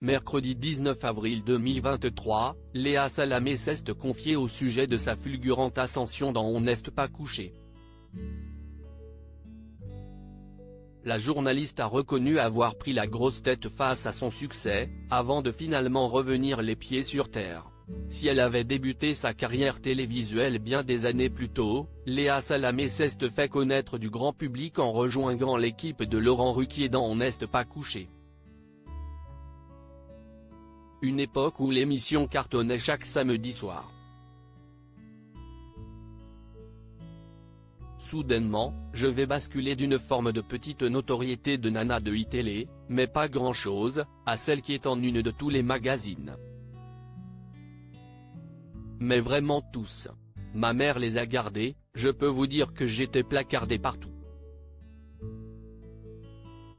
Mercredi 19 avril 2023, Léa Salamé s'est confiée au sujet de sa fulgurante ascension dans On n'est pas couché. La journaliste a reconnu avoir pris la grosse tête face à son succès, avant de finalement revenir les pieds sur terre. Si elle avait débuté sa carrière télévisuelle bien des années plus tôt, Léa Salamé s'est fait connaître du grand public en rejoignant l'équipe de Laurent Ruquier dans On n'est pas couché. Une époque où l'émission cartonnait chaque samedi soir. Soudainement, je vais basculer d'une forme de petite notoriété de nana de iTélé, mais pas grand-chose, à celle qui est en une de tous les magazines. Mais vraiment tous. Ma mère les a gardés, je peux vous dire que j'étais placardé partout.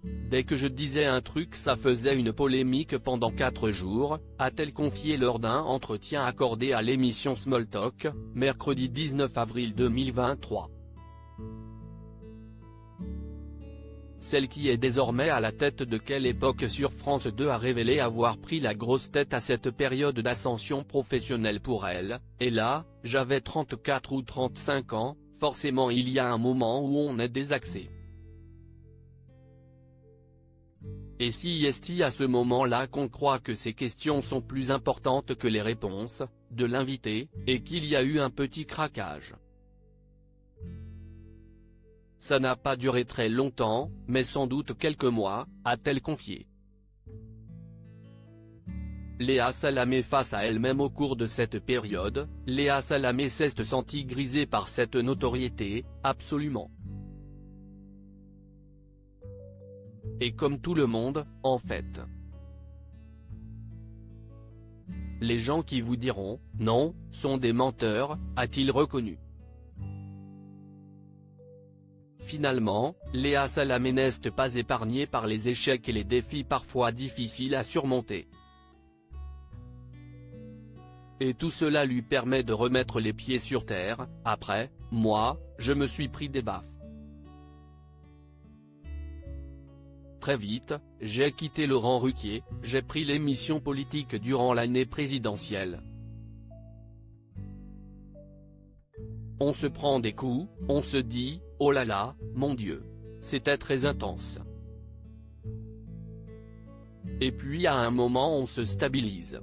Dès que je disais un truc ça faisait une polémique pendant 4 jours, a-t-elle confié lors d'un entretien accordé à l'émission Small Talk, mercredi 19 avril 2023. Celle qui est désormais à la tête de Quelle époque sur France 2 a révélé avoir pris la grosse tête à cette période d'ascension professionnelle pour elle, et là, j'avais 34 ou 35 ans, forcément il y a un moment où on est désaxé. Et si est à ce moment-là qu'on croit que ces questions sont plus importantes que les réponses, de l'invité, et qu'il y a eu un petit craquage. Ça n'a pas duré très longtemps, mais sans doute quelques mois, a-t-elle confié. Léa Salamé face à elle-même au cours de cette période, Léa Salamé s'est sentie grisée par cette notoriété, absolument. Et comme tout le monde, en fait. Les gens qui vous diront « non » sont des menteurs, a-t-il reconnu. Finalement, Léa Salamé n'est pas épargnée par les échecs et les défis parfois difficiles à surmonter. Et tout cela lui permet de remettre les pieds sur terre. Après, moi, je me suis pris des baffes. Très vite, j'ai quitté Laurent Ruquier, j'ai pris l'émission politique durant l'année présidentielle. On se prend des coups, on se dit « oh là là, mon Dieu ». C'était très intense. Et puis à un moment on se stabilise.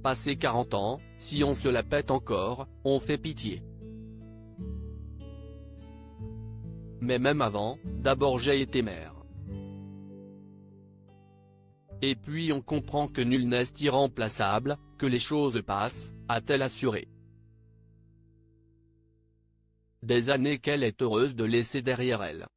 Passé 40 ans, si on se la pète encore, on fait pitié. Mais même avant, d'abord j'ai été mère. Et puis on comprend que nul n'est irremplaçable, que les choses passent, a-t-elle assuré. Des années qu'elle est heureuse de laisser derrière elle.